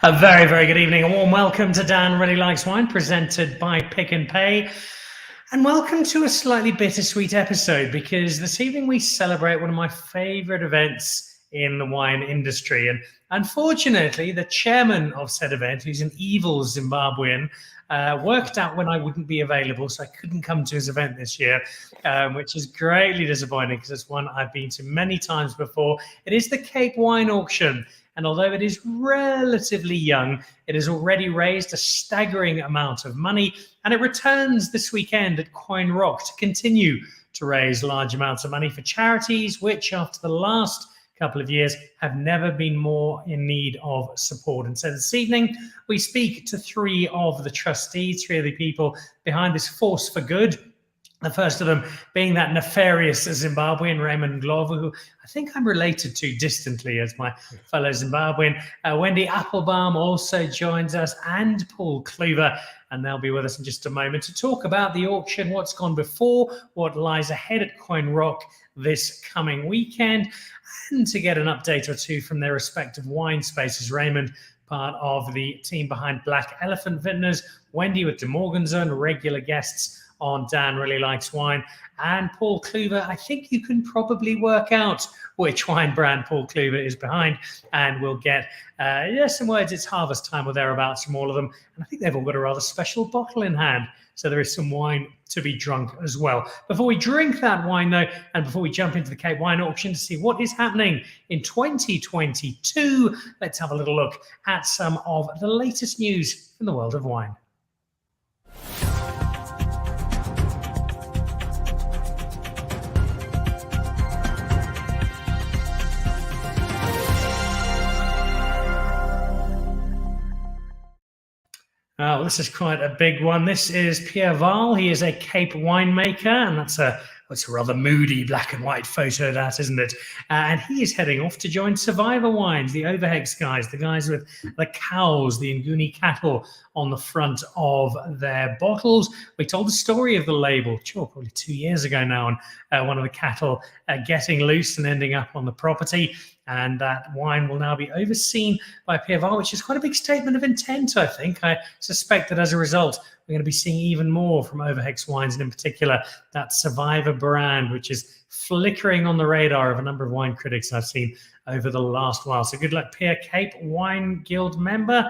A very, very good evening. A warm welcome to Dan Really Likes Wine, presented by Pick and Pay. And welcome to a slightly bittersweet episode, because this evening we celebrate one of my favorite events in the wine industry. And unfortunately, the chairman of said event, who's an evil Zimbabwean, worked out when I wouldn't be available, so I couldn't come to his event this year, which is greatly disappointing because it's one I've been to many times before. It is the Cape Wine Auction. And although it is relatively young, it has already raised a staggering amount of money, and it returns this weekend at Quoin Rock to continue to raise large amounts of money for charities, which after the last couple of years have never been more in need of support. And so this evening, we speak to three of the trustees, three of the people behind this force for good. The first of them being that nefarious Zimbabwean, Raymond Ndlovu, who I think I'm related to distantly as my fellow Zimbabwean. Wendy Appelbaum also joins us, and Paul Cluver, and they'll be with us in just a moment to talk about the auction, what's gone before, what lies ahead at Quoin Rock this coming weekend, and to get an update or two from their respective wine spaces. Raymond, part of the team behind Black Elephant Vintners, Wendy with DeMorgenzon, regular guests on Dan Really Likes Wine, and Paul Cluver. I think you can probably work out which wine brand Paul Cluver is behind, and we'll get some words. It's harvest time or thereabouts from all of them, and I think they've all got a rather special bottle in hand, so there is some wine to be drunk as well. Before we drink that wine though, and before we jump into the Cape Wine Auction to see what is happening in 2022, let's have a little look at some of the latest news from the world of wine. Oh, this is quite a big one. This is Pierre Val. He is a Cape winemaker, and that's it's a rather moody black and white photo, that, isn't it? And he is heading off to join Survivor Wines, the Overhex guys, the guys with the cows, the Nguni cattle on the front of their bottles. We told the story of the label, probably 2 years ago now, and one of the cattle getting loose and ending up on the property. And that wine will now be overseen by Pierre Val, which is quite a big statement of intent, I think. I suspect that as a result, we're going to be seeing even more from Overhex Wines, and in particular, that Survivor brand, which is flickering on the radar of a number of wine critics I've seen over the last while. So good luck, Pierre, Cape Wine Guild member,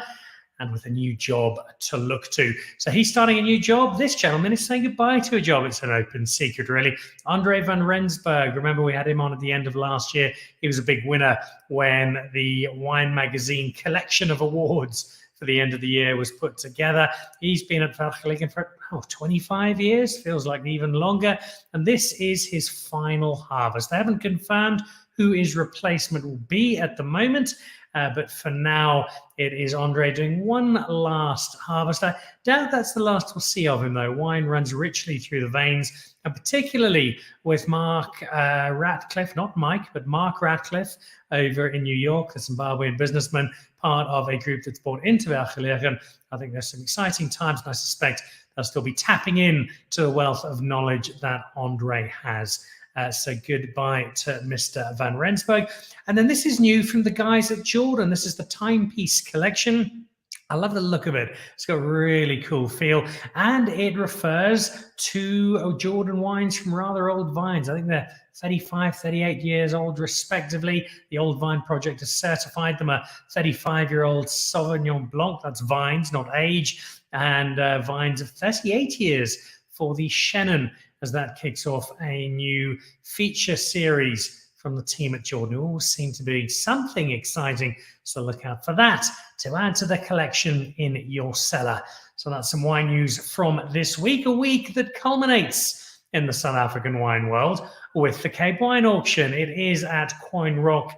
and with a new job to look to. So he's starting a new job. This gentleman is saying goodbye to a job. It's an open secret, really. Andre van Rensburg, remember we had him on at the end of last year. He was a big winner when the Wine Magazine collection of awards for the end of the year was put together. He's been at Vergeleken for 25 years, feels like even longer. And this is his final harvest. They haven't confirmed who his replacement will be at the moment. But for now, it is Andre doing one last harvest. I doubt that's the last we'll see of him, though. Wine runs richly through the veins, and particularly with Mark Ratcliffe, not Mike, but Mark Ratcliffe over in New York, the Zimbabwean businessman, part of a group that's bought into Vergeleken. I think there's some exciting times, and I suspect they'll still be tapping in to the wealth of knowledge that Andre has. So goodbye to Mr. Van Rensburg. And then this is new from the guys at Jordan. This is the Timepiece collection. I love the look of it. It's got a really cool feel. And it refers to Jordan wines from rather old vines. I think they're 35, 38 years old, respectively. The Old Vine Project has certified them a 35-year-old Sauvignon Blanc. That's vines, not age. And vines of 38 years for the Shannon, as that kicks off a new feature series from the team at Jordan. It always seems to be something exciting, so look out for that to add to the collection in your cellar. So that's some wine news from this week, a week that culminates in the South African wine world with the Cape Wine Auction. It is at Quoin Rock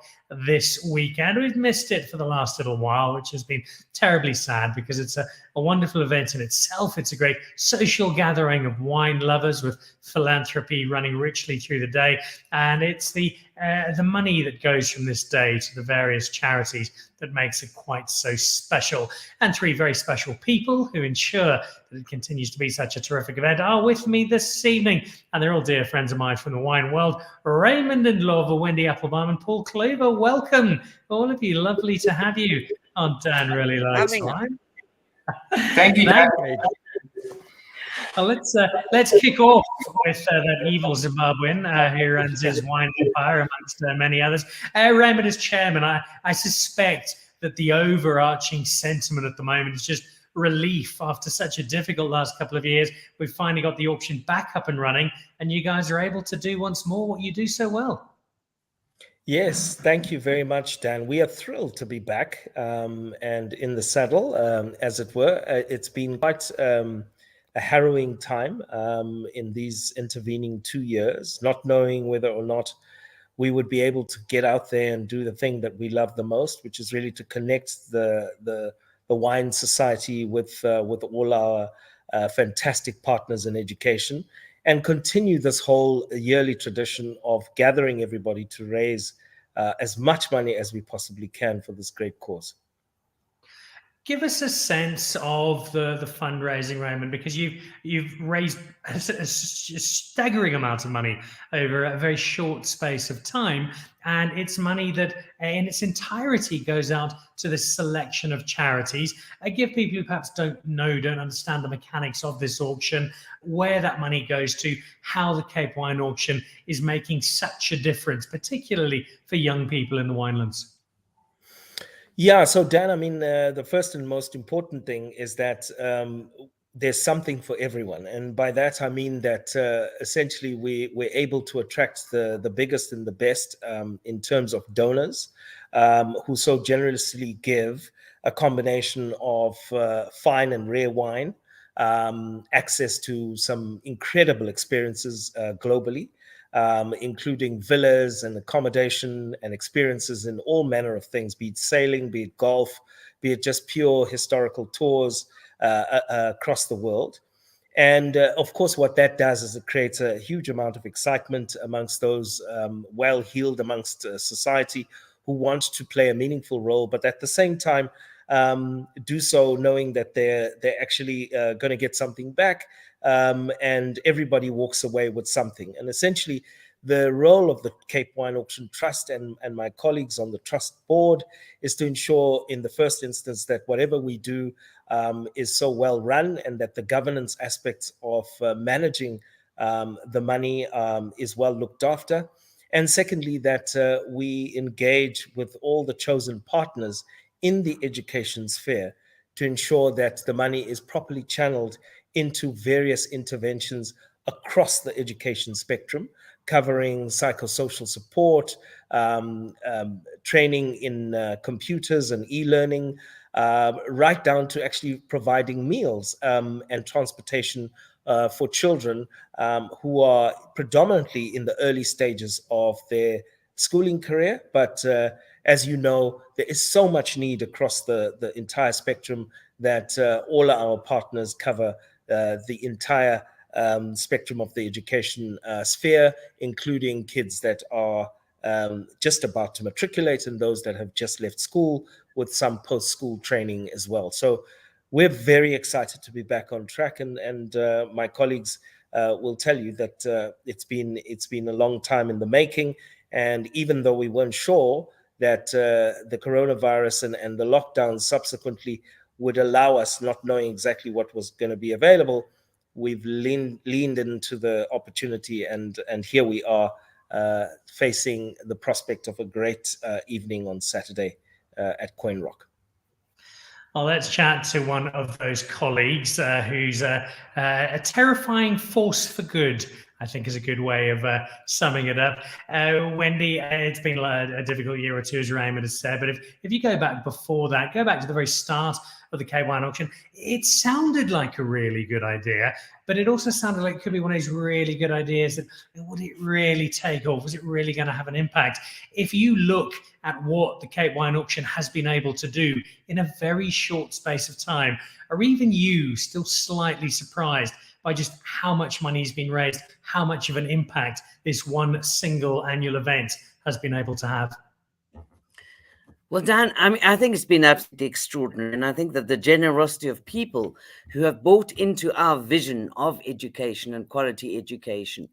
this weekend. We've missed it for the last little while, which has been terribly sad because it's a wonderful event in itself. It's a great social gathering of wine lovers with philanthropy running richly through the day. And it's the money that goes from this day to the various charities that makes it quite so special. And three very special people who ensure that it continues to be such a terrific event are with me this evening. And they're all dear friends of mine from the wine world. Raymond Ndlovu, Wendy Appelbaum, and Paul Cluver. Welcome, all of you. Lovely to have you Oh, Dan really likes wine. Thank you, Dan. Well, let's kick off with that evil Zimbabwean who runs his wine empire amongst many others. Raymond, as chairman, I suspect that the overarching sentiment at the moment is just relief after such a difficult last couple of years. We've finally got the auction back up and running, and you guys are able to do once more what you do so well. Yes, thank you very much, Dan. We are thrilled to be back and in the saddle, as it were. It's been quite a harrowing time in these intervening 2 years, not knowing whether or not we would be able to get out there and do the thing that we love the most, which is really to connect the wine society with all our fantastic partners in education, and continue this whole yearly tradition of gathering everybody to raise as much money as we possibly can for this great cause. Give us a sense of the fundraising, Raymond, because you've raised a staggering amount of money over a very short space of time, and it's money that in its entirety goes out to this selection of charities. Give people who perhaps don't understand the mechanics of this auction, where that money goes to, how the Cape Wine Auction is making such a difference, particularly for young people in the winelands. Yeah, so Dan, I mean, the first and most important thing is that there's something for everyone. And by that, I mean that essentially we're able to attract the biggest and the best in terms of donors who so generously give a combination of fine and rare wine, access to some incredible experiences globally, including villas and accommodation and experiences in all manner of things, be it sailing, be it golf, be it just pure historical tours across the world. And of course, what that does is it creates a huge amount of excitement amongst those well-heeled amongst society who want to play a meaningful role, but at the same time, do so knowing that they're actually going to get something back, and everybody walks away with something. And essentially, the role of the Cape Wine Auction Trust and my colleagues on the trust board is to ensure, in the first instance, that whatever we do is so well run, and that the governance aspects of managing the money is well looked after. And secondly, that we engage with all the chosen partners in the education sphere to ensure that the money is properly channeled into various interventions across the education spectrum, covering psychosocial support, training in computers and e-learning, right down to actually providing meals and transportation for children who are predominantly in the early stages of their schooling career. But as you know, there is so much need across the entire spectrum that all our partners cover the entire spectrum of the education sphere, including kids that are just about to matriculate and those that have just left school, with some post-school training as well. So we're very excited to be back on track, and my colleagues will tell you that it's been a long time in the making. And even though we weren't sure that the coronavirus and the lockdown subsequently would allow us, not knowing exactly what was going to be available, we've leaned into the opportunity, and here we are facing the prospect of a great evening on Saturday at Quoin Rock. Well, let's chat to one of those colleagues who's a terrifying force for good, I think is a good way of summing it up. Wendy, it's been a difficult year or two, as Raymond has said, but if you go back before that, go back to the very start of the Cape Wine Auction, it sounded like a really good idea, but it also sounded like it could be one of those really good ideas that, would it really take off? Was it really going to have an impact? If you look at what the Cape Wine Auction has been able to do in a very short space of time, are even you still slightly surprised by just how much money has been raised, how much of an impact this one single annual event has been able to have? Well, Dan, I think it's been absolutely extraordinary. And I think that the generosity of people who have bought into our vision of education and quality education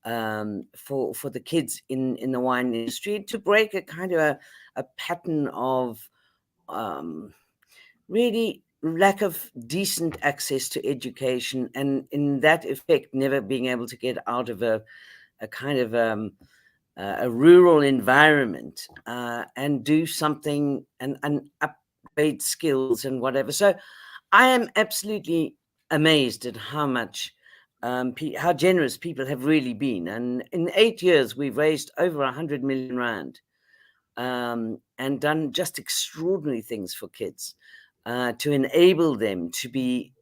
for the kids in the wine industry, to break a kind of a pattern of really lack of decent access to education, and in that effect, never being able to get out of a kind of a rural environment and do something and upgrade skills and whatever. So I am absolutely amazed at how much, how generous people have really been. And in 8 years, we've raised over 100 million rand and done just extraordinary things for kids to enable them to be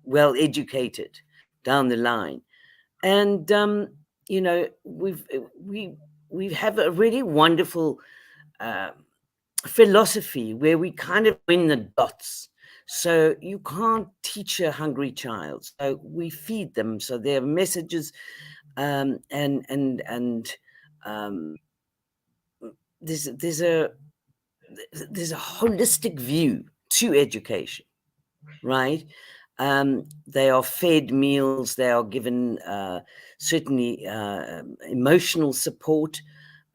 well educated down the line. And you know, we have a really wonderful philosophy where we kind of join the dots. So you can't teach a hungry child. So we feed them. So there are messages, and there's a holistic view to education, right? They are fed meals. They are given certainly emotional support.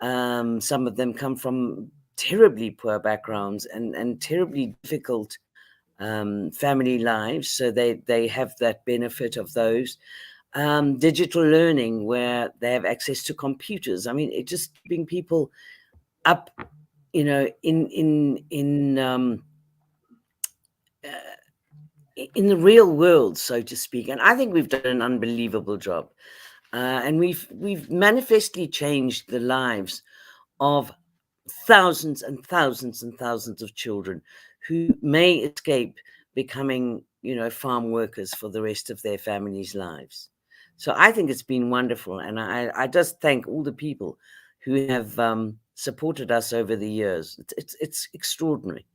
Some of them come from terribly poor backgrounds and terribly difficult family lives, so they have that benefit of those. Digital learning, where they have access to computers. I mean, it just keeping people up, you know, in the real world, so to speak. And I think we've done an unbelievable job, and we've manifestly changed the lives of thousands and thousands and thousands of children who may escape becoming, you know, farm workers for the rest of their families' lives. So I think it's been wonderful, and I just thank all the people who have supported us over the years. It's extraordinary.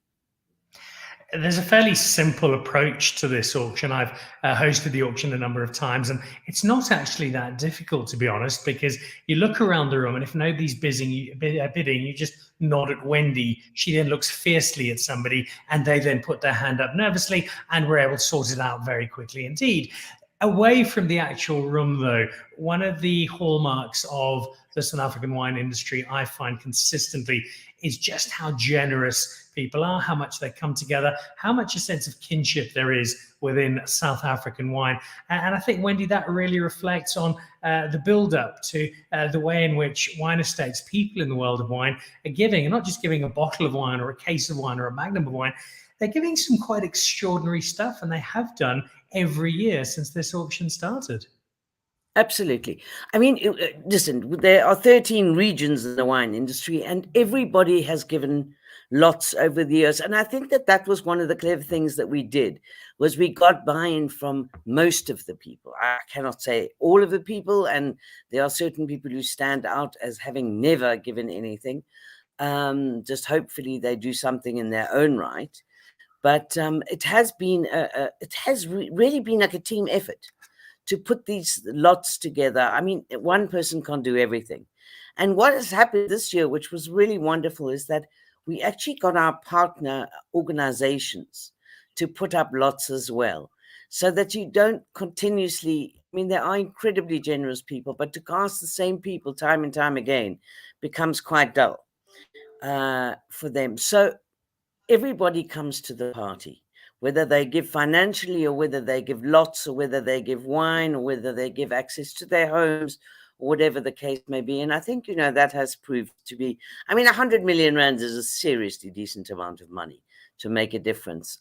There's a fairly simple approach to this auction. I've hosted the auction a number of times, and it's not actually that difficult, to be honest, because you look around the room, and if nobody's bidding, you just nod at Wendy. She then looks fiercely at somebody, and they then put their hand up nervously, and we're able to sort it out very quickly indeed. Away from the actual room, though, one of the hallmarks of the South African wine industry, I find consistently, is just how generous people are, how much they come together, how much a sense of kinship there is within South African wine. And I think, Wendy, that really reflects on the build-up to the way in which wine estates, people in the world of wine, are giving, and not just giving a bottle of wine or a case of wine or a magnum of wine. They're giving some quite extraordinary stuff, and they have done every year since this auction started. Absolutely. I mean, listen, there are 13 regions in the wine industry, and everybody has given lots over the years. And I think that was one of the clever things that we did, was we got buy-in from most of the people. I cannot say all of the people, and there are certain people who stand out as having never given anything. Just hopefully they do something in their own right. But it has been, really been like a team effort to put these lots together. I mean, one person can't do everything. And what has happened this year, which was really wonderful, is that we actually got our partner organizations to put up lots as well, so that you don't continuously, I mean, there are incredibly generous people, but to cast the same people time and time again becomes quite dull for them. So everybody comes to the party, whether they give financially or whether they give lots or whether they give wine or whether they give access to their homes or whatever the case may be. And I think, you know, that has proved to be, I mean, 100 million rand is a seriously decent amount of money to make a difference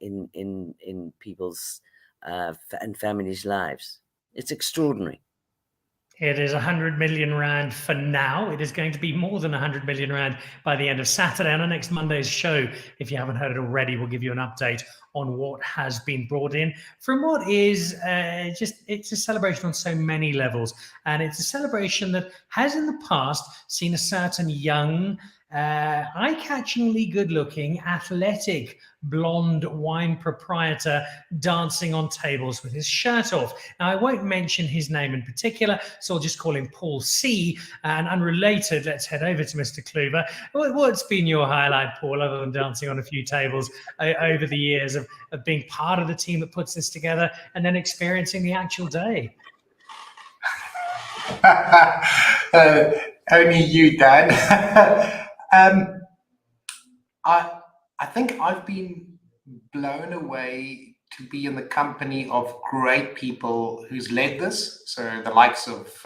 in people's and families' lives. It's extraordinary. It is 100 million rand for now. It is going to be more than 100 million rand by the end of Saturday. On our next Monday's show, if you haven't heard it already, we'll give you an update on what has been brought in from what is it's a celebration on so many levels. And it's a celebration that has in the past seen a certain young, eye-catchingly good-looking, athletic, blonde wine proprietor dancing on tables with his shirt off. Now, I won't mention his name in particular, so I'll just call him Paul C. And unrelated, let's head over to Mr. Cluver. What's been your highlight, Paul, other than dancing on a few tables over the years of being part of the team that puts this together and then experiencing the actual day? Only you, Dan. I think I've been blown away to be in the company of great people who's led this. So the likes of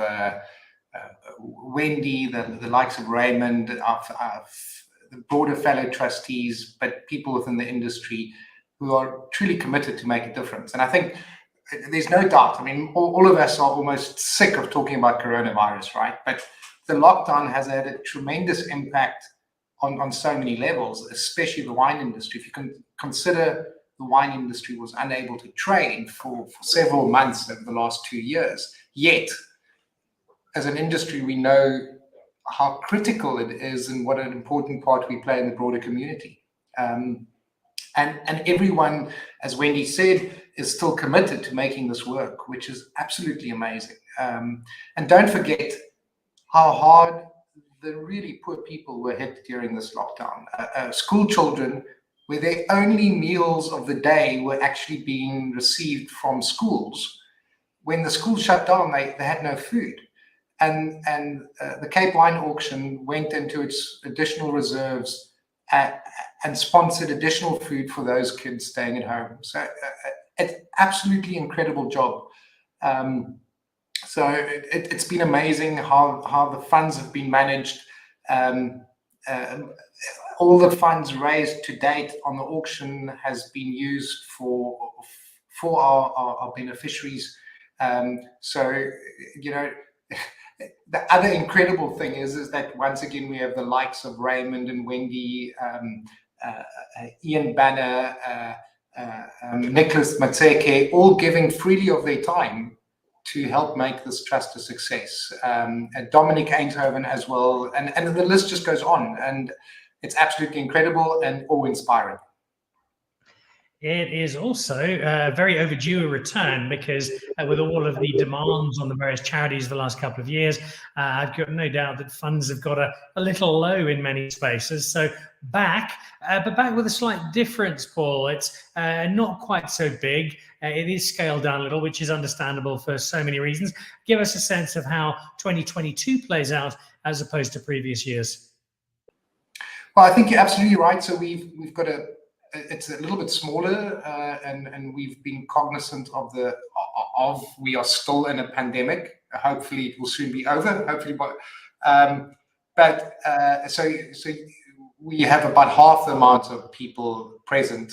Wendy, the likes of Raymond, the broader fellow trustees, but people within the industry who are truly committed to make a difference. And I think there's no doubt, I mean, all of us are almost sick of talking about coronavirus, right? But the lockdown has had a tremendous impact on so many levels, especially the wine industry. If you can consider the wine industry was unable to trade for several months over the last 2 years, yet as an industry, we know how critical it is and what an important part we play in the broader community. And everyone, as Wendy said, is still committed to making this work, which is absolutely amazing. And don't forget how hard the really poor people were hit during this lockdown. School children, where their only meals of the day were actually being received from schools. When the schools shut down, they had no food. And the Cape Wine Auction went into its additional reserves and sponsored additional food for those kids staying at home. So it's absolutely incredible job. So it's been amazing how the funds have been managed. All the funds raised to date on the auction has been used for our beneficiaries. So, you know, the other incredible thing is that once again we have the likes of Raymond and Wendy, Ian Banner, Nicholas Matseke, all giving freely of their time to help make this trust a success. Dominic Eindhoven as well, and the list just goes on, and it's absolutely incredible and awe-inspiring. It is also very overdue a return because with all of the demands on the various charities the last couple of years, I've got no doubt that funds have got a little low in many spaces. So back, but back with a slight difference, Paul. It's not quite so big. It is scaled down a little, which is understandable for so many reasons. Give us a sense of how 2022 plays out as opposed to previous years. Well, I think you're absolutely right. So we've got it's a little bit smaller, and we've been cognizant of we are still in a pandemic. Hopefully, it will soon be over. Hopefully, so we have about half the amount of people present.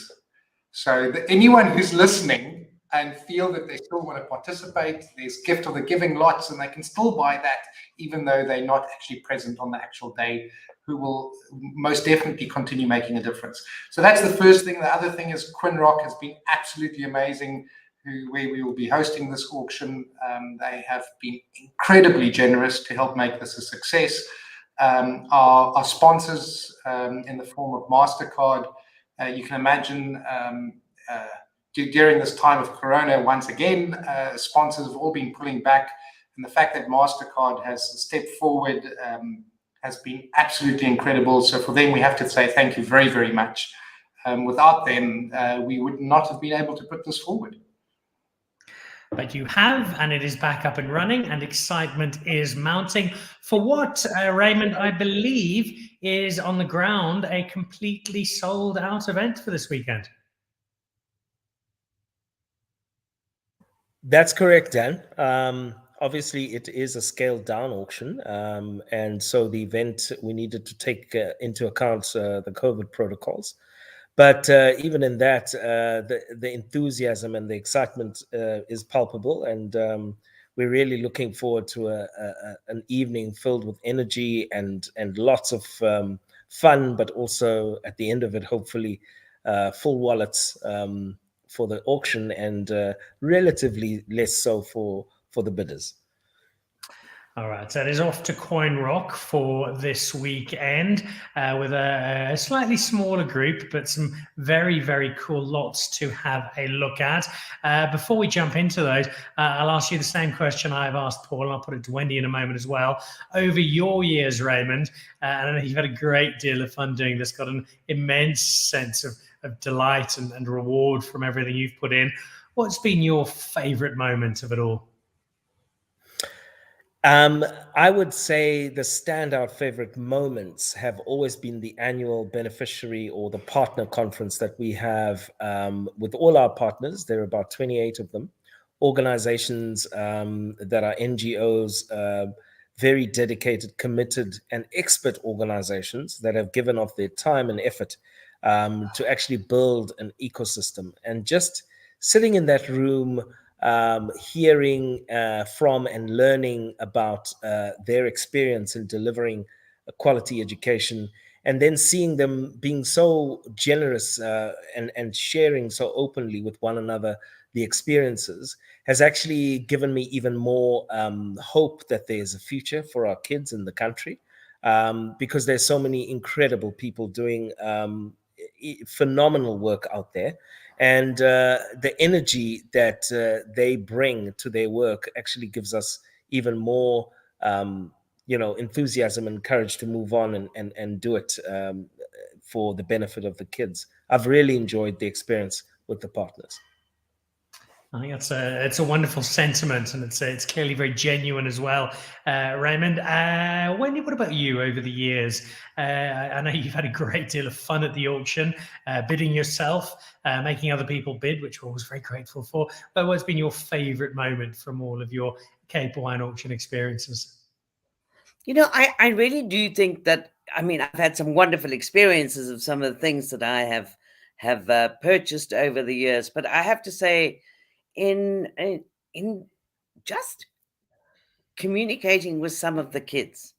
So anyone who's listening and feel that they still want to participate, there's gift of the giving lots, and they can still buy that, even though they're not actually present on the actual day, who will most definitely continue making a difference. So that's the first thing. The other thing is Quoin Rock has been absolutely amazing, where we will be hosting this auction. They have been incredibly generous to help make this a success. Our sponsors in the form of MasterCard, you can imagine during this time of Corona, once again, sponsors have all been pulling back. And the fact that MasterCard has stepped forward has been absolutely incredible. So for them, we have to say thank you very, very much. Without them, we would not have been able to put this forward. But you have, and it is back up and running, and excitement is mounting for what, Raymond, I believe is on the ground a completely sold out event for this weekend. That's correct, Dan. Obviously, it is a scaled down auction. And so the event, we needed to take into account the COVID protocols. But even in that, the enthusiasm and the excitement is palpable. And we're really looking forward to an evening filled with energy and lots of fun, but also at the end of it, hopefully, full wallets for the auction and relatively less so for the bidders. All right, so it is off to Quoin Rock for this weekend with a slightly smaller group, but some very, very cool lots to have a look at. Before we jump into those, I'll ask you the same question I've asked Paul, and I'll put it to Wendy in a moment as well. Over your years, Raymond, and I know you've had a great deal of fun doing this, got an immense sense of delight and reward from everything you've put in. What's been your favorite moment of it all? I would say the standout favorite moments have always been the annual beneficiary or the partner conference that we have with all our partners. There are about 28 of them, organizations that are NGOs, very dedicated, committed, and expert organizations that have given of their time and effort to actually build an ecosystem. And just sitting in that room, hearing from and learning about their experience in delivering a quality education, and then seeing them being so generous and sharing so openly with one another the experiences has actually given me even more hope that there's a future for our kids in the country, because there's so many incredible people doing phenomenal work out there. And the energy that they bring to their work actually gives us even more, enthusiasm and courage to move on and do it for the benefit of the kids. I've really enjoyed the experience with the partners. I think it's a wonderful sentiment, and it's clearly very genuine as well, Raymond. Wendy, what about you over the years? I know you've had a great deal of fun at the auction, bidding yourself, making other people bid, which we're always very grateful for. But what's been your favourite moment from all of your Cape Wine auction experiences? I really do think that, I've had some wonderful experiences of some of the things that I have purchased over the years, but I have to say, in just communicating with some of the kids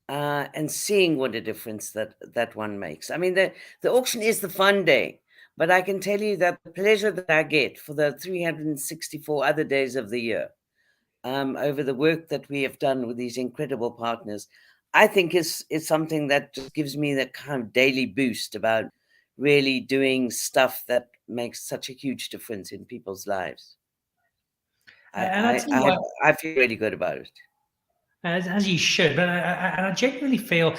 and seeing what a difference that one makes. The auction is the fun day, but I can tell you that the pleasure that I get for the 364 other days of the year, over the work that we have done with these incredible partners, I think is something that just gives me that kind of daily boost about really doing stuff that makes such a huge difference in people's lives. And I tell you what, I feel really good about it. as you should, but I genuinely feel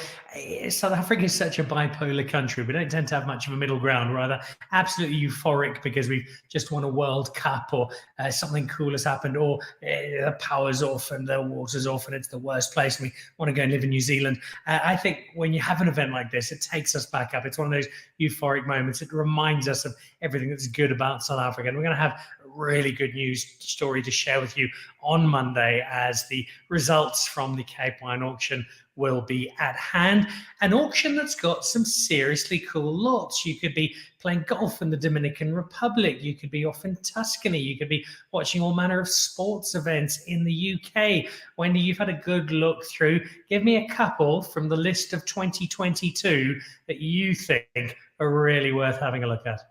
South Africa is such a bipolar country. We don't tend to have much of a middle ground. We're either absolutely euphoric because we've just won a World Cup, or something cool has happened, or the power's off and the water's off and it's the worst place and we want to go and live in New Zealand. I think when you have an event like this, it takes us back up. It's one of those euphoric moments. It reminds us of everything that's good about South Africa. And we're going to have a really good news story to share with you on Monday as the results from the Cape Wine auction will be at hand. An auction that's got some seriously cool lots. You could be playing golf in the Dominican Republic. You could be off in Tuscany. You could be watching all manner of sports events in the UK. Wendy, you've had a good look through. Give me a couple from the list of 2022 that you think are really worth having a look at.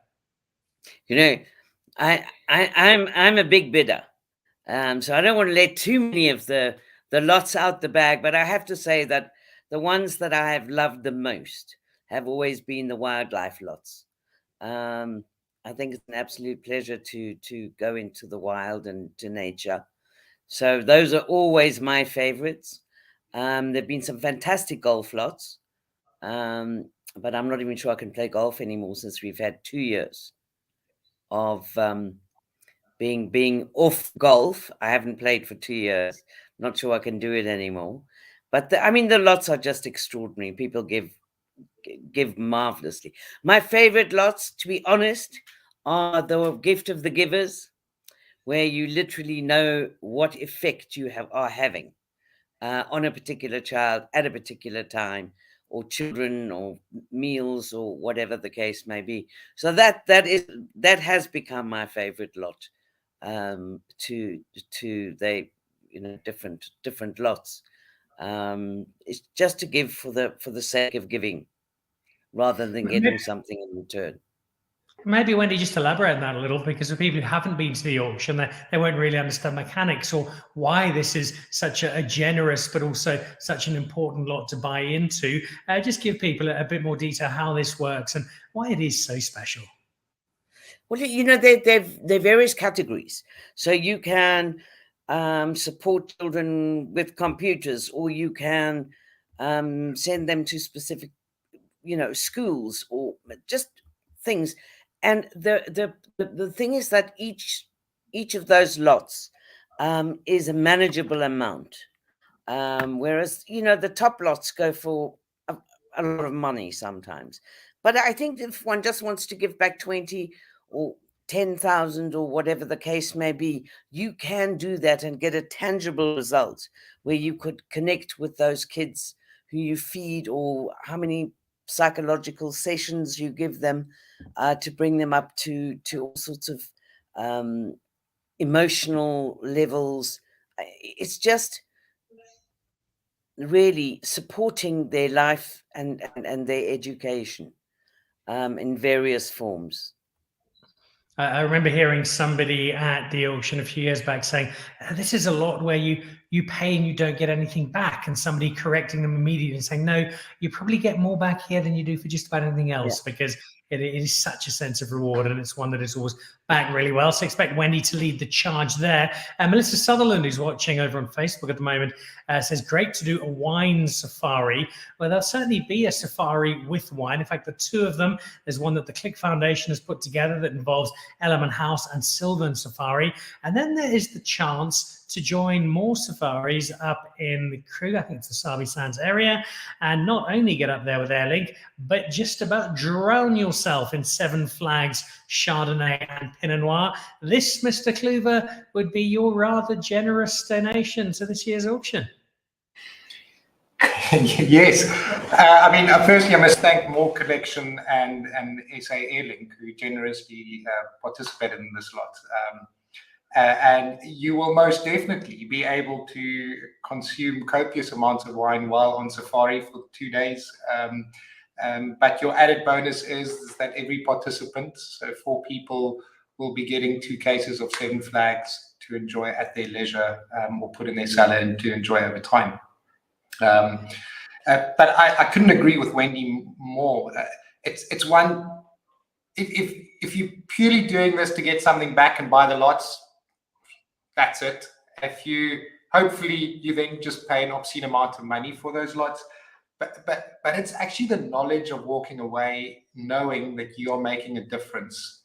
I'm a big bidder. So I don't want to let too many of the lots out the bag, but I have to say that the ones that I have loved the most have always been the wildlife lots. I think it's an absolute pleasure to go into the wild and to nature. So those are always my favorites. There've been some fantastic golf lots, but I'm not even sure I can play golf anymore since we've had 2 years of being off golf. I haven't played for 2 years. Not sure I can do it anymore. But the lots are just extraordinary. People give marvelously. My favorite lots, to be honest, are the gift of the givers, where you literally know what effect you are having on a particular child at a particular time, or children, or meals, or whatever the case may be. So that has become my favorite lot. To they different lots. It's just to give for the sake of giving, rather than getting something in return. Maybe, Wendy, just elaborate on that a little, because for people who haven't been to the auction, they won't really understand mechanics or why this is such a generous but also such an important lot to buy into. Just give people a bit more detail how this works and why it is so special. Well, they're various categories. So you can support children with computers, or you can send them to specific, schools, or just things. And the thing is that each of those lots is a manageable amount. Whereas, the top lots go for a lot of money sometimes. But I think if one just wants to give back 20 or 10,000 or whatever the case may be, you can do that and get a tangible result where you could connect with those kids who you feed, or how many psychological sessions you give them to bring them up to all sorts of emotional levels. It's just really supporting their life and their education in various forms. I remember hearing somebody at the auction a few years back saying, this is a lot where you pay and you don't get anything back, and somebody correcting them immediately and saying, no, you probably get more back here than you do for just about anything else, because it is such a sense of reward, and it's one that is always back really well. So expect Wendy to lead the charge there. And Melissa Sutherland, who's watching over on Facebook at the moment, says, great to do a wine safari. Well, there'll certainly be a safari with wine. In fact, the two of them, there's one that the Click Foundation has put together that involves Element House and Sylvan Safari. And then there is the chance to join more safaris up in the Krug, I think it's the Sabi Sands area, and not only get up there with Airlink, but just about drown yourself in Seven Flags, Chardonnay and Pinot Noir. This, Mr. Cluver, would be your rather generous donation to this year's auction. Yes. Firstly, I must thank More Collection and SA Airlink, who generously participated in this lot. And you will most definitely be able to consume copious amounts of wine while on safari for 2 days. But your added bonus is that every participant, so 4 people, will be getting 2 cases of Seven Flags to enjoy at their leisure, or put in their cellar and to enjoy over time. But I couldn't agree with Wendy more. It's one, if you're purely doing this to get something back and buy the lots, that's it. Hopefully you then just pay an obscene amount of money for those lots. But it's actually the knowledge of walking away knowing that you are making a difference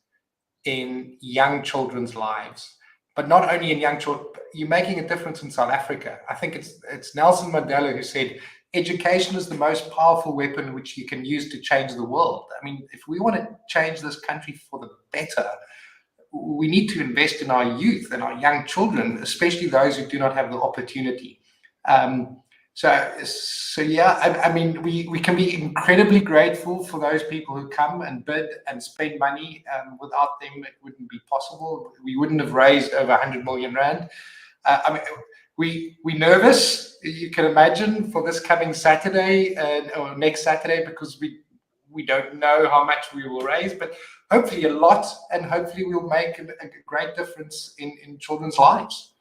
in young children's lives. But not only in young children, you're making a difference in South Africa. I think it's Nelson Mandela who said, education is the most powerful weapon which you can use to change the world. I mean, if we want to change this country for the better, we need to invest in our youth and our young children, especially those who do not have the opportunity. So yeah, we can be incredibly grateful for those people who come and bid and spend money. Without them, it wouldn't be possible. We wouldn't have raised over 100 million rand. We're nervous, you can imagine, for this coming Saturday or next Saturday, because we don't know how much we will raise, but hopefully a lot, and hopefully we'll make a great difference in children's lives.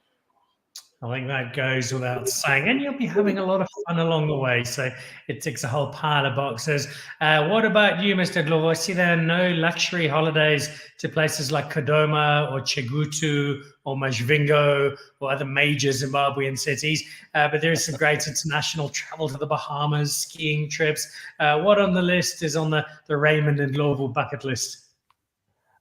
I think that goes without saying, and you'll be having a lot of fun along the way. So it ticks a whole pile of boxes. What about you, Mr. Ndlovu? I see there are no luxury holidays to places like Kodoma or Chegutu or Majvingo or other major Zimbabwean cities, but there is some great international travel to the Bahamas, skiing trips. What on the list is on the Raymond Ndlovu bucket list?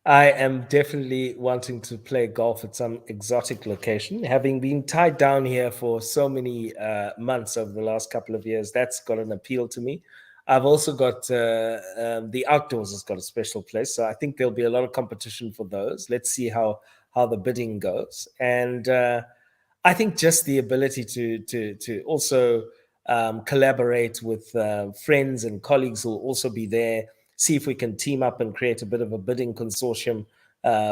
I am definitely wanting to play golf at some exotic location. Having been tied down here for so many months over the last couple of years, that's got an appeal to me. I've also got the outdoors has got a special place. So I think there'll be a lot of competition for those. Let's see how the bidding goes. And I think just the ability to also collaborate with friends and colleagues who will also be there, see if we can team up and create a bit of a bidding consortium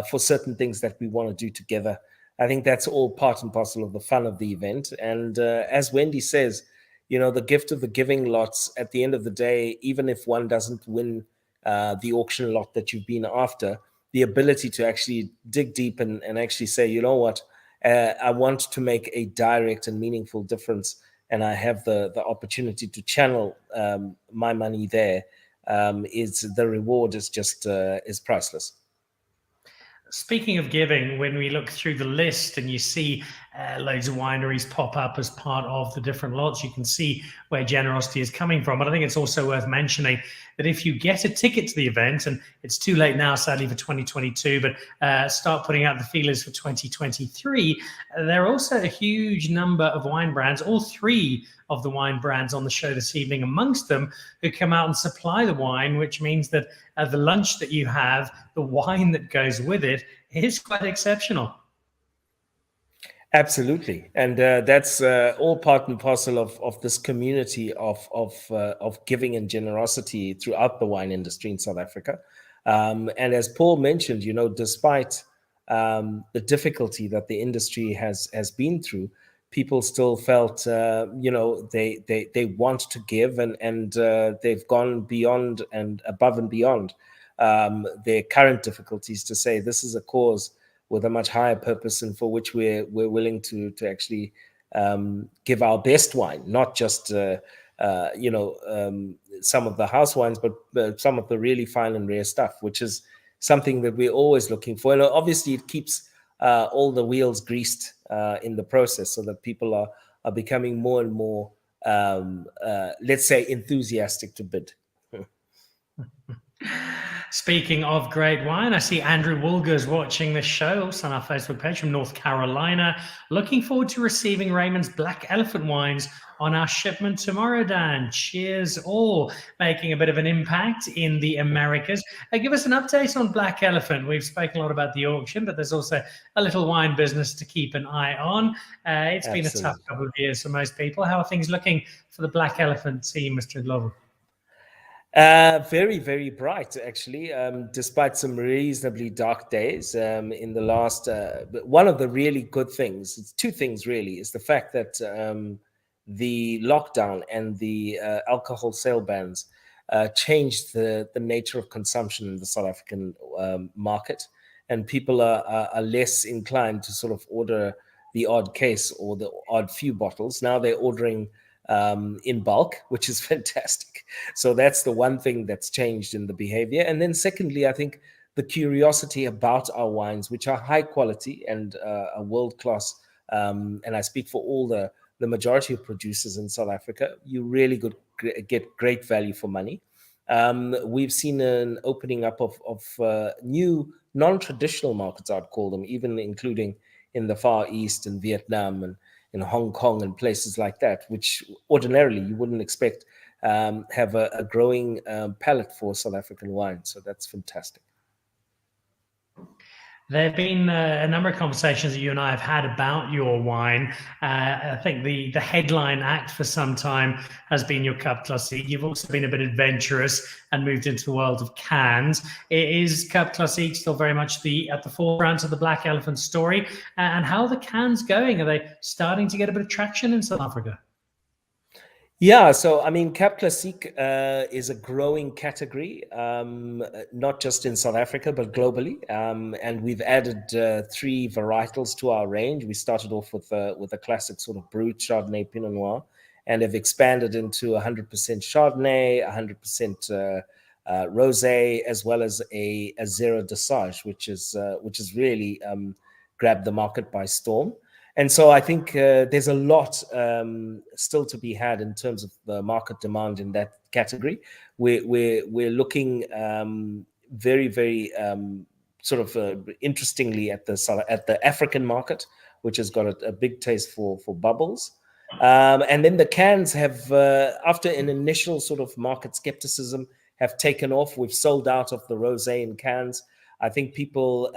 for certain things that we want to do together. I think that's all part and parcel of the fun of the event. And as Wendy says, the gift of the giving lots, at the end of the day, even if one doesn't win the auction lot that you've been after, the ability to actually dig deep and actually say, you know what, I want to make a direct and meaningful difference, and I have the opportunity to channel my money there. Is the reward is just is priceless. Speaking of giving, when we look through the list and you see loads of wineries pop up as part of the different lots. You can see where generosity is coming from. But I think it's also worth mentioning that if you get a ticket to the event, and it's too late now, sadly, for 2022, but start putting out the feelers for 2023, there are also a huge number of wine brands, all three of the wine brands on the show this evening amongst them, who come out and supply the wine, which means that the lunch that you have, the wine that goes with it, is quite exceptional. Absolutely, and that's all part and parcel of this community of giving and generosity throughout the wine industry in South Africa. And as Paul mentioned, despite the difficulty that the industry has been through, people still felt they want to give, and they've gone beyond and above and beyond their current difficulties to say this is a cause with a much higher purpose and for which we're willing to actually give our best wine, not just some of the house wines, but some of the really fine and rare stuff, which is something that we're always looking for. And obviously it keeps all the wheels greased in the process, so that people are becoming more and more, let's say, enthusiastic to bid. Speaking of great wine, I see Andrew Woolger's watching this show, also on our Facebook page, from North Carolina. Looking forward to receiving Raymond's Black Elephant wines on our shipment tomorrow, Dan. Cheers all. Making a bit of an impact in the Americas. Give us an update on Black Elephant. We've spoken a lot about the auction, but there's also a little wine business to keep an eye on. It's been a tough couple of years for most people. How are things looking for the Black Elephant team, Mr. Ndlovu? Very, very bright, actually, despite some reasonably dark days in the last. But one of the really good things, it's two things really, is the fact that the lockdown and the alcohol sale bans changed the nature of consumption in the South African market, and people are less inclined to sort of order the odd case or the odd few bottles. Now they're ordering in bulk, which is fantastic. So that's the one thing that's changed in the behavior. And then secondly, I think the curiosity about our wines, which are high quality and a world-class, and I speak for all the majority of producers in South Africa, you really get great value for money. We've seen an opening up of new non-traditional markets, I'd call them, even including in the Far East and Vietnam and in Hong Kong and places like that, which ordinarily you wouldn't expect have a growing palate for South African wine. So that's fantastic. There have been a number of conversations that you and I have had about your wine. I think the headline act for some time has been your Cup Classique. You've also been a bit adventurous and moved into the world of cans. Is Cup Classique still very much at the forefront of the Black Elephant story? And how are the cans going? Are they starting to get a bit of traction in South Africa? Yeah, so I mean, Cap Classique is a growing category, not just in South Africa, but globally. And we've added 3 varietals to our range. We started off with a classic sort of brut Chardonnay Pinot Noir, and have expanded into 100% Chardonnay, 100% Rosé, as well as a zero dosage, which is really grabbed the market by storm. And so I think there's a lot still to be had in terms of the market demand in that category. We're looking very, very sort of interestingly at the African market, which has got a big taste for bubbles. And then the cans have, after an initial sort of market skepticism, have taken off. We've sold out of the rosé in cans. I think people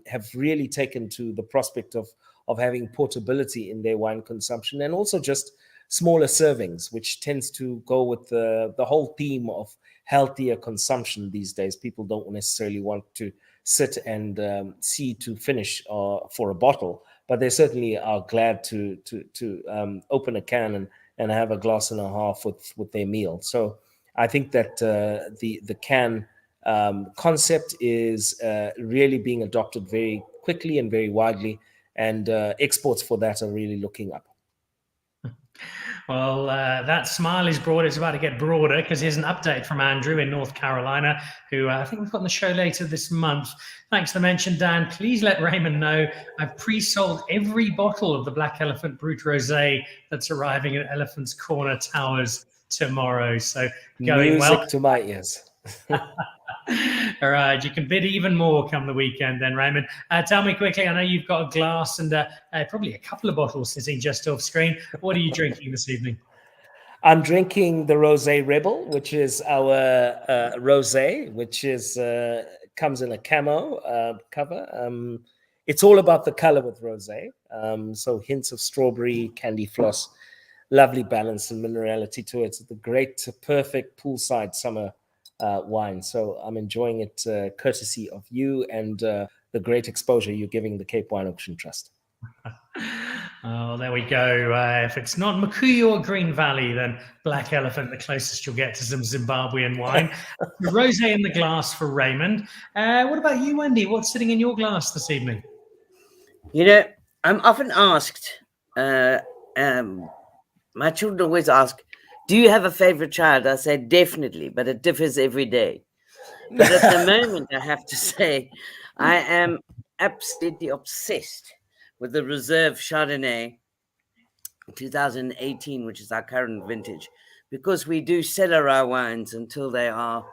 have really taken to the prospect of having portability in their wine consumption, and also just smaller servings, which tends to go with the whole theme of healthier consumption these days. People don't necessarily want to sit and see to finish for a bottle, but they certainly are glad to open a can and have a glass and a half with their meal. So I think that the can concept is really being adopted very quickly and very widely, and exports for that are really looking up. Well, that smile is broad. It's about to get broader because here's an update from Andrew in North Carolina, who I think we've got on the show later this month. Thanks for the mention, Dan. Please let Raymond know I've pre-sold every bottle of the Black Elephant Brut Rosé that's arriving at Elephant's Corner Towers tomorrow. So going Music well. to my ears. All right, you can bid even more come the weekend then, Raymond. Tell me quickly, I know you've got a glass and probably a couple of bottles sitting just off screen. What are you drinking this evening? I'm drinking the Rosé Rebel, which is our rosé, which is comes in a camo cover. It's all about the color with rosé. So hints of strawberry, candy floss, lovely balance and minerality to it. It's the great, perfect poolside summer wine. So I'm enjoying it courtesy of you and the great exposure you're giving the Cape Wine Auction Trust. Oh, there we go. If it's not Makuyu or Green Valley, then Black Elephant, the closest you'll get to some Zimbabwean wine. Rosé in the glass for Raymond. What about you, Wendy? What's sitting in your glass this evening? You know, I'm often asked, my children always ask, do you have a favorite child? I say, definitely, but it differs every day. But at the moment, I have to say, I am absolutely obsessed with the Reserve Chardonnay 2018, which is our current vintage, because we do cellar our wines until they are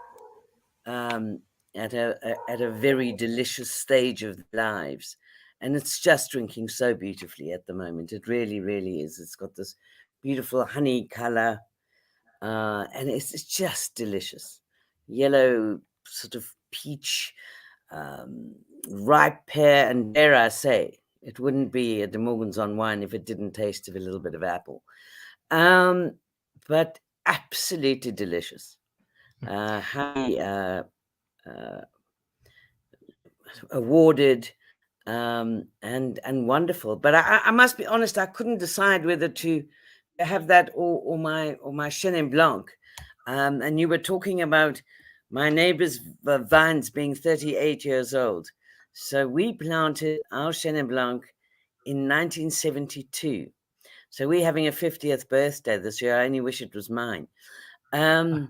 at a very delicious stage of their lives. And it's just drinking so beautifully at the moment. It really, really is. It's got this beautiful honey color, and it's just delicious. Yellow, sort of peach, ripe pear, and dare I say, it wouldn't be a DeMorgenzon wine if it didn't taste of a little bit of apple. But absolutely delicious. Honey, awarded, and wonderful. But I must be honest, I couldn't decide whether to have that or my Chenin Blanc. And you were talking about my neighbor's vines being 38 years old. So we planted our Chenin Blanc in 1972. So we're having a 50th birthday this year. I only wish it was mine. So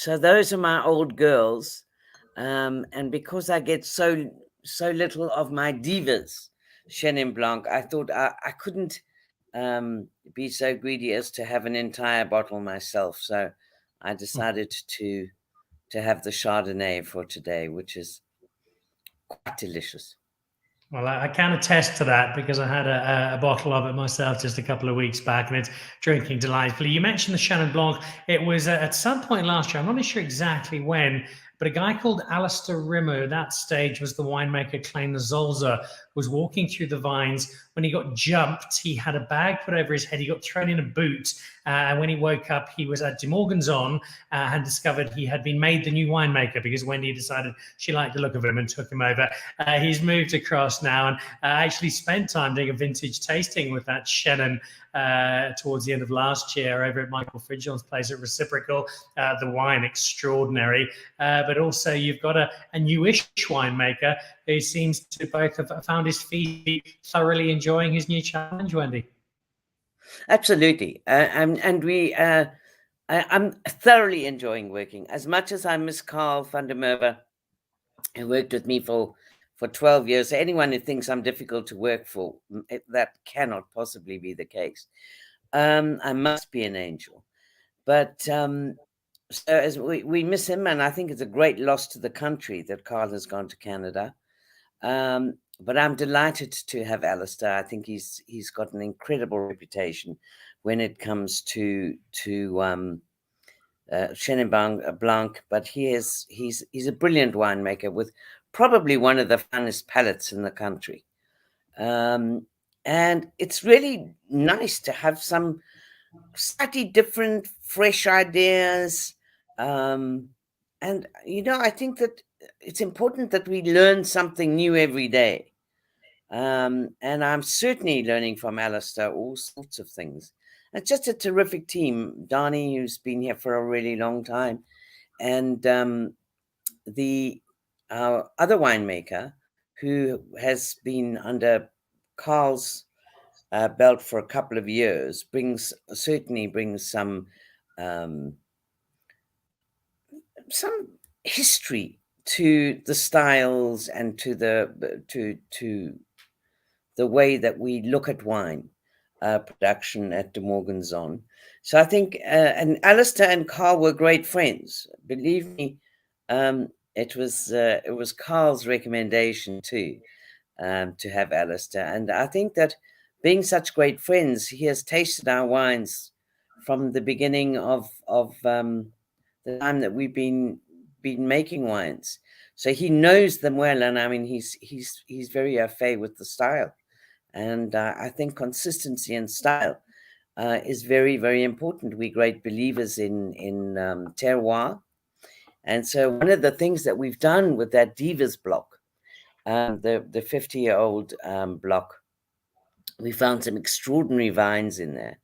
those are my old girls. And because I get so little of my Divas Chenin Blanc, I thought I couldn't be so greedy as to have an entire bottle myself. So I decided to have the Chardonnay for today, which is quite delicious. Well, I can attest to that because I had a bottle of it myself just a couple of weeks back, and it's drinking delightfully. You mentioned the Chenin Blanc. It was at some point last year, I'm not really sure exactly when, but a guy called Alistair Rimmer, at that stage was the winemaker Klein Zolzer, was walking through the vines. When he got jumped, he had a bag put over his head. He got thrown in a boot. And when he woke up, he was at DeMorgenzon and discovered he had been made the new winemaker because Wendy decided she liked the look of him and took him over. He's moved across now and actually spent time doing a vintage tasting with that Chenin towards the end of last year over at Michael Fridjohn's place at Reciprocal. The wine extraordinary, but also you've got a newish winemaker who seems to both have found his feet, thoroughly enjoying his new challenge, Wendy. Absolutely, and we. I'm thoroughly enjoying working. As much as I miss Carl van der Merwe, who worked with me for 12 years. So anyone who thinks I'm difficult to work for, that cannot possibly be the case. I must be an angel. But so as we miss him, and I think it's a great loss to the country that Carl has gone to Canada. But I'm delighted to have Alistair. I think he's got an incredible reputation when it comes to Chenin Blanc, but he's a brilliant winemaker with probably one of the finest palates in the country. And it's really nice to have some slightly different, fresh ideas. And, I think that it's important that we learn something new every day. And I'm certainly learning from Alistair all sorts of things. It's just a terrific team. Donnie, who's been here for a really long time, and our other winemaker, who has been under Carl's belt for a couple of years certainly brings some history to the styles and to the way that we look at wine production at DeMorgenzon. So I think, and Alistair and Carl were great friends. Believe me, it was Carl's recommendation too, to have Alistair. And I think that being such great friends, he has tasted our wines from the beginning of the time that we've been making wines. So he knows them well, and I mean he's very au fait with the style. And I think consistency and style is very, very important. We're great believers in terroir. And so one of the things that we've done with that Divas block, the 50-year-old block, we found some extraordinary vines in there.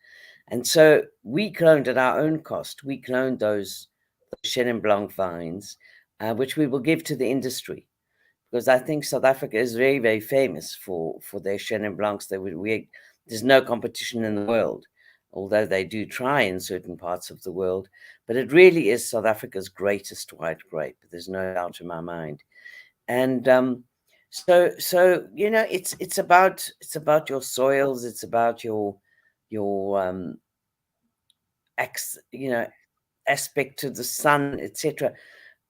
And so we cloned at our own cost. We cloned those Chenin Blanc vines, which we will give to the industry. Because I think South Africa is very, very famous for their Chenin Blancs. There's no competition in the world, although they do try in certain parts of the world. But it really is South Africa's greatest white grape. There's no doubt in my mind. And so it's about your soils. It's about your aspect to the sun, etc.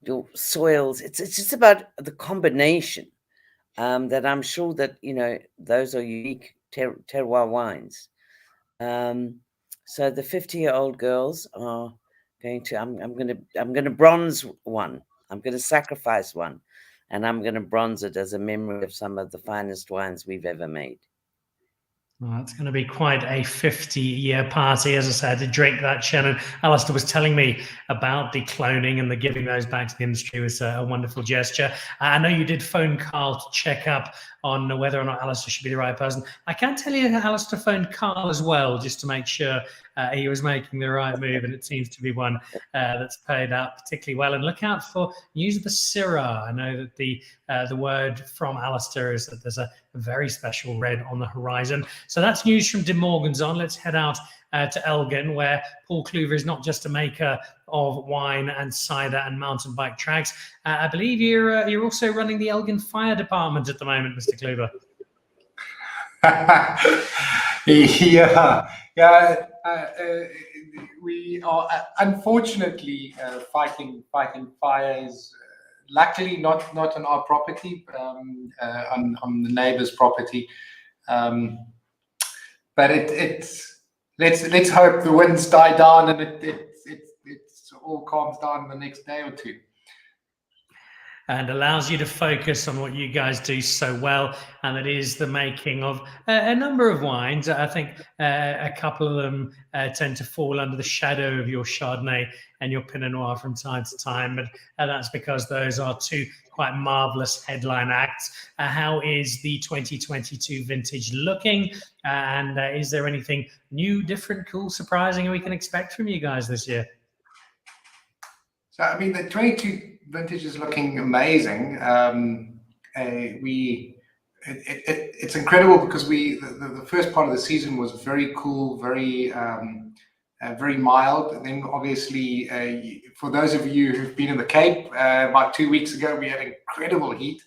Your soils. It's just about the combination that I'm sure that those are unique terroir wines. So the 50-year-old girls are going to. I'm going to bronze one. I'm going to sacrifice one, and I'm going to bronze it as a memory of some of the finest wines we've ever made. Well, it's going to be quite a 50-year party. As I said, to drink that Chenin. Alistair was telling me about the cloning and the giving those back to the industry was a wonderful gesture. I know you did phone Carl to check up on whether or not Alistair should be the right person. I can tell you that Alistair phoned Carl as well, just to make sure he was making the right move, and it seems to be one that's paid out particularly well. And look out for news of the Syrah. I know that the word from Alistair is that there's a very special red on the horizon. So that's news from DeMorgenzon. Let's head out to Elgin, where Paul Cluver is not just a maker of wine and cider and mountain bike tracks. I believe you're also running the Elgin Fire Department at the moment, Mr. Cluver. We are unfortunately fighting fires. Luckily, not on our property, on the neighbour's property. But let's hope the winds die down and it all calms down in the next day or two. And allows you to focus on what you guys do so well, and that is the making of a number of wines. I think a couple of them tend to fall under the shadow of your Chardonnay and your Pinot Noir from time to time, but that's because those are two quite marvelous headline acts. How is the 2022 vintage looking? And is there anything new, different, cool, surprising we can expect from you guys this year? So, I mean, the 22 vintage is looking amazing. It's incredible because the first part of the season was very cool, very mild. And then obviously, for those of you who've been in the Cape, about 2 weeks ago, we had incredible heat.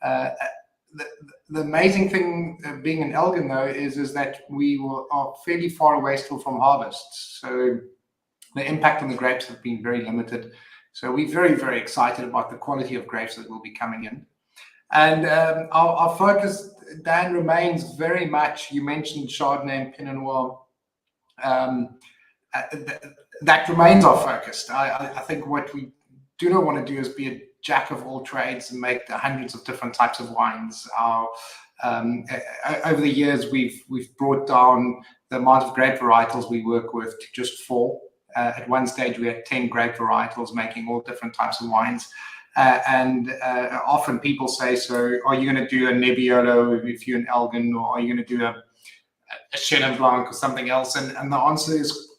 The amazing thing being in Elgin, though, is that we are fairly far away still from harvest. So the impact on the grapes have been very limited. So we're very, very excited about the quality of grapes that will be coming in. And our focus, Dan, remains very much, you mentioned Chardonnay and Pinot Noir. That remains our focus. I think what we do not want to do is be a jack of all trades and make hundreds of different types of wines. Over the years, we've brought down the amount of grape varietals we work with to just 4. At one stage, we had 10 grape varietals making all different types of wines. And often people say, so are you going to do a Nebbiolo if you're in Elgin, or are you going to do a Chenin Blanc or something else? And the answer is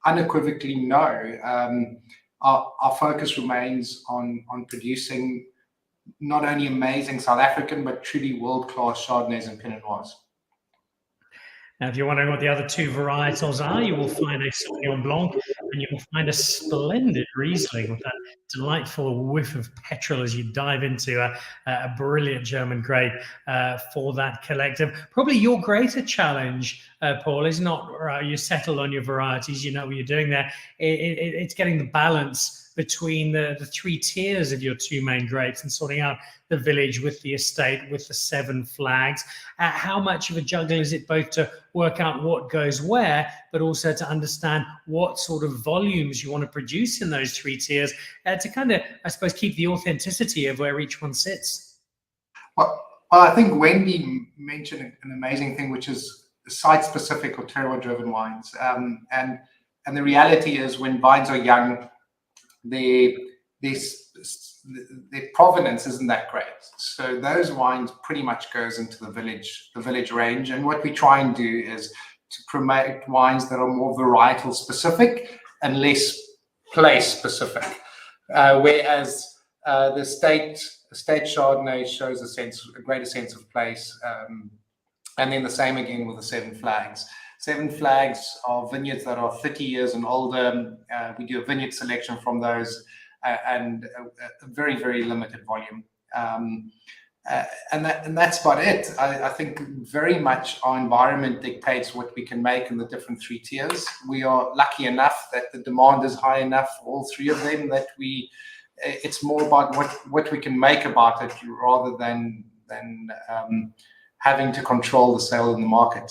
unequivocally no. Our focus remains on producing not only amazing South African, but truly world-class Chardonnays and Pinot Noirs. Now, if you're wondering what the other two varietals are, you will find a Sauvignon Blanc and you will find a splendid Riesling with that delightful whiff of petrol as you dive into a brilliant German grape for that collective. Probably your greater challenge, Paul, is not you're settled on your varieties, you know what you're doing there. It's getting the balance between the three tiers of your two main grapes and sorting out the village with the estate with the 7 flags. How much of a juggle is it both to work out what goes where, but also to understand what sort of volumes you want to produce in those 3 tiers to kind of, I suppose, keep the authenticity of where each one sits? Well, I think Wendy mentioned an amazing thing, which is site-specific or terroir-driven wines. And the reality is when vines are young, their provenance isn't that great. So those wines pretty much goes into the village range. And what we try and do is to promote wines that are more varietal specific and less place specific. Whereas the state Chardonnay shows a greater sense of place. And then the same again with the 7 flags. 7 flags are vineyards that are 30 years and older. We do a vineyard selection from those and a very, very limited volume. And that's about it. I think very much our environment dictates what we can make in the different 3 tiers. We are lucky enough that the demand is high enough for all 3 of them that it's more about what we can make about it rather than having to control the sale in the market.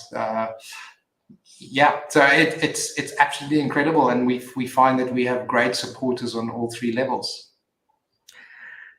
So it's absolutely incredible, and we find that we have great supporters on all 3 levels.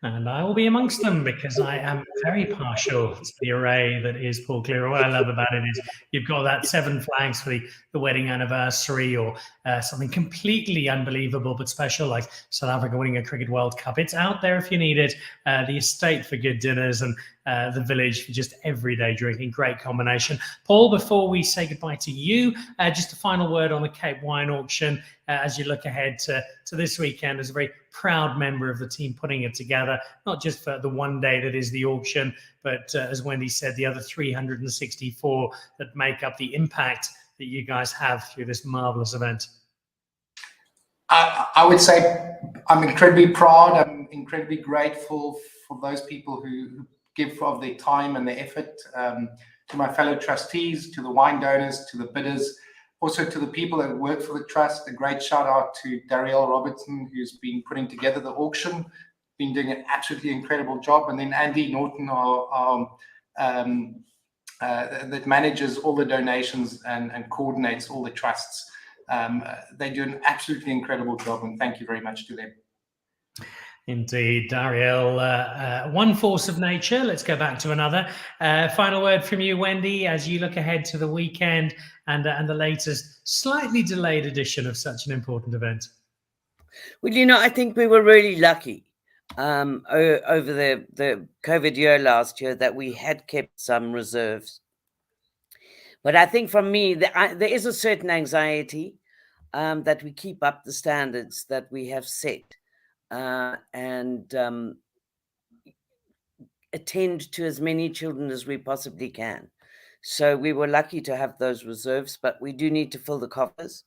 And I will be amongst them because I am very partial to the array that is Paul Cluver. What I love about it is you've got that 7 flags for the wedding anniversary or something completely unbelievable but special like South Africa winning a Cricket World Cup. It's out there if you need it. The estate for good dinners and the village for just everyday drinking. Great combination. Paul, before we say goodbye to you, just a final word on the Cape Wine Auction as you look ahead to this weekend as a very proud member of the team putting it together, not just for the one day that is the auction, but as Wendy said, the other 364 that make up the impact that you guys have through this marvelous event. I would say I'm incredibly proud. I'm incredibly grateful for those people who give of their time and their effort, to my fellow trustees, to the wine donors, to the bidders, also to the people that work for the trust. A great shout out to Darielle Robertson, who's been putting together the auction, been doing an absolutely incredible job. And then Andy Norton, that manages all the donations and coordinates all the trusts. They do an absolutely incredible job, and thank you very much to them. Indeed, Darielle, one force of nature. Let's go back to another. Final word from you, Wendy, as you look ahead to the weekend and the latest, slightly delayed edition of such an important event. Well, I think we were really lucky over the COVID year last year that we had kept some reserves. But I think for me, there is a certain anxiety that we keep up the standards that we have set. And attend to as many children as we possibly can. So we were lucky to have those reserves, but we do need to fill the coffers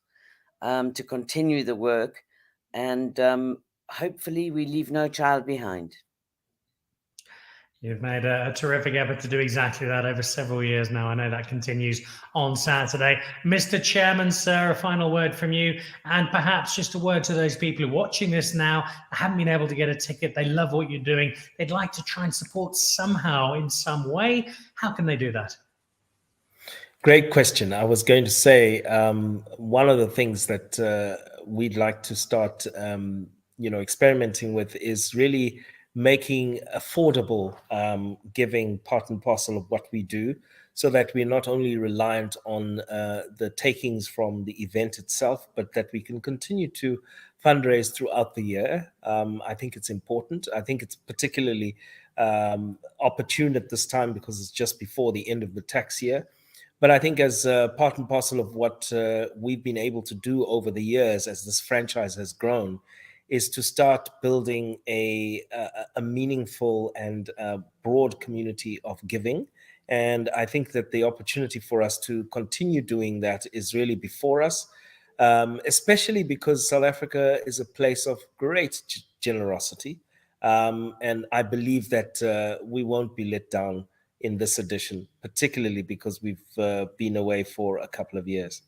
to continue the work, and hopefully we leave no child behind. You've made a terrific effort to do exactly that over several years now. I know that continues on Saturday. Mr. Chairman, sir, a final word from you, and perhaps just a word to those people who are watching this now, haven't been able to get a ticket. They love what you're doing. They'd like to try and support somehow in some way. How can they do that? Great question. I was going to say one of the things that we'd like to start, experimenting with is really making affordable giving part and parcel of what we do, so that we're not only reliant on the takings from the event itself, but that we can continue to fundraise throughout the year. I think it's important. I think it's particularly opportune at this time because it's just before the end of the tax year. But I think as part and parcel of what we've been able to do over the years as this franchise has grown, is to start building a meaningful and broad community of giving. And I think that the opportunity for us to continue doing that is really before us, especially because South Africa is a place of great generosity. And I believe that we won't be let down in this edition, particularly because we've been away for a couple of years.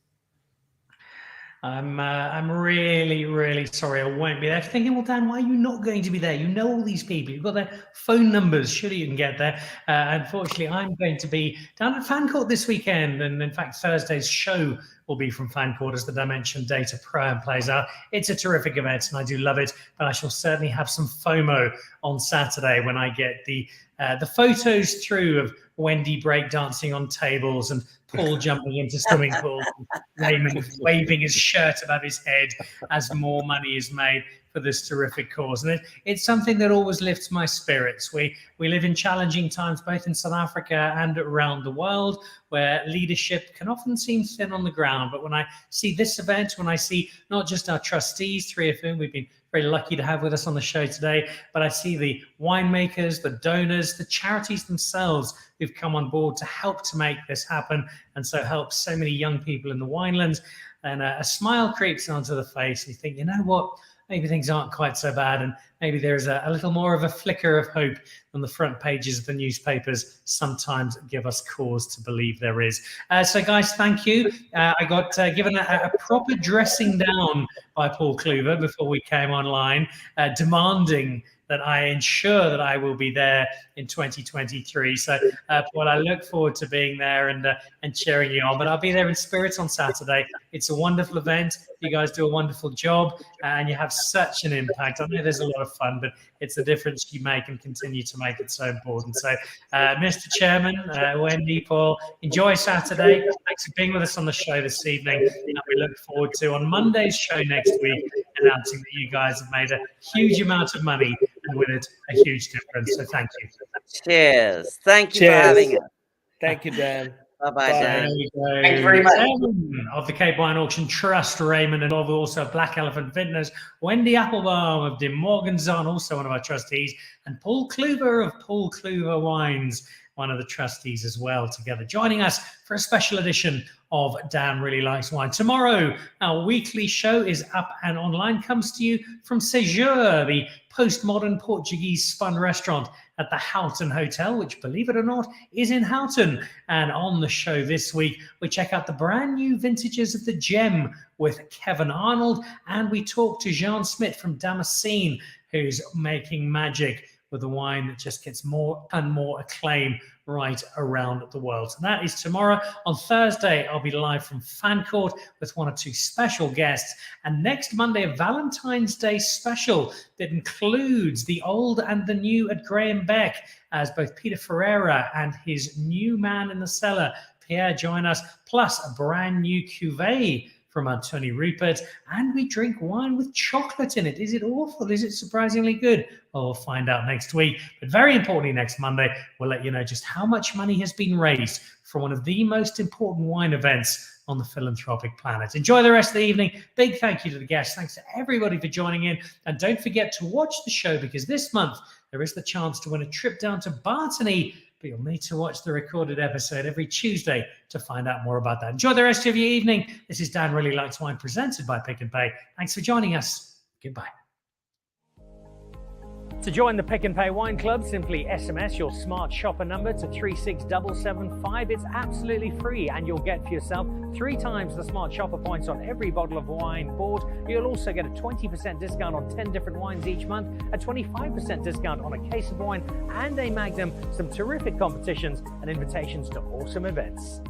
I'm really, really sorry I won't be there. Thinking, well, Dan, why are you not going to be there? You know all these people. You've got their phone numbers. Surely you can get there. Unfortunately, I'm going to be down at Fan Court this weekend. And in fact, Thursday's show will be from Fan Court as the Dimension Data Program plays out. It's a terrific event and I do love it. But I shall certainly have some FOMO on Saturday when I get the photos through of Wendy breakdancing on tables and Paul jumping into swimming pools, Raymond waving his shirt above his head as more money is made for this terrific cause. And it's something that always lifts my spirits. We live in challenging times, both in South Africa and around the world, where leadership can often seem thin on the ground. But when I see this event, when I see not just our trustees, 3 of whom we've been very lucky to have with us on the show today, but I see the winemakers, the donors, the charities themselves who've come on board to help to make this happen, and so help so many young people in the winelands. And a smile creeps onto the face. You think, you know what? Maybe things aren't quite so bad, and maybe there's a little more of a flicker of hope on the front pages of the newspapers sometimes give us cause to believe there is. So guys, thank you. I got given a proper dressing down by Paul Cluver before we came online, demanding that I ensure that I will be there in 2023. So, Paul, I look forward to being there and cheering you on. But I'll be there in spirit on Saturday. It's a wonderful event. You guys do a wonderful job, and you have such an impact. I know there's a lot of fun, but it's the difference you make and continue to make it so important. So, Mr. Chairman, Wendy, Paul, enjoy Saturday. Thanks for being with us on the show this evening. And we look forward to, on Monday's show next week, announcing that you guys have made a huge amount of money and with it a huge difference. So thank you. Cheers. Thank you Cheers. for having us. Thank you, Dan. Bye-bye, Dan. Thank you very much. Chairman of the Cape Wine Auction Trust, Raymond Ndlovu, also Black Elephant Vintners, Wendy Appelbaum of DeMorgenzon, also one of our trustees, and Paul Cluver of Paul Cluver Wines, one of the trustees as well, together joining us for a special edition of Dan Really Likes Wine. Tomorrow, our weekly show is up and online, comes to you from Séjour, the postmodern Portuguese spun restaurant at the Houghton Hotel, which, believe it or not, is in Houghton. And on the show this week, we check out the brand new vintages of the Gem with Kevin Arnold, and we talk to Jean Smith from Damascene, who's making magic with a wine that just gets more and more acclaim right around the world. So that is tomorrow. On Thursday, I'll be live from Fan Court with 1 or 2 special guests. And next Monday, a Valentine's Day special that includes the old and the new at Graham Beck, as both Peter Ferreira and his new man in the cellar, Pierre, join us, plus a brand new cuvee from Anthony Rupert, and we drink wine with chocolate in it. Is it awful? Is it surprisingly good? Well, we'll find out next week. But very importantly, next Monday, we'll let you know just how much money has been raised for one of the most important wine events on the philanthropic planet. Enjoy the rest of the evening. Big thank you to the guests. Thanks to everybody for joining in. And don't forget to watch the show, because this month there is the chance to win a trip down to Bartony. But you'll need to watch the recorded episode every Tuesday to find out more about that. Enjoy the rest of your evening. This is Dan Really Likes Wine, presented by Pick and Pay. Thanks for joining us. Goodbye. To join the Pick and Pay Wine Club, simply SMS your smart shopper number to 36775. It's absolutely free, and you'll get for yourself 3 times the smart shopper points on every bottle of wine bought. You'll also get a 20% discount on 10 different wines each month, a 25% discount on a case of wine, and a Magnum, some terrific competitions and invitations to awesome events.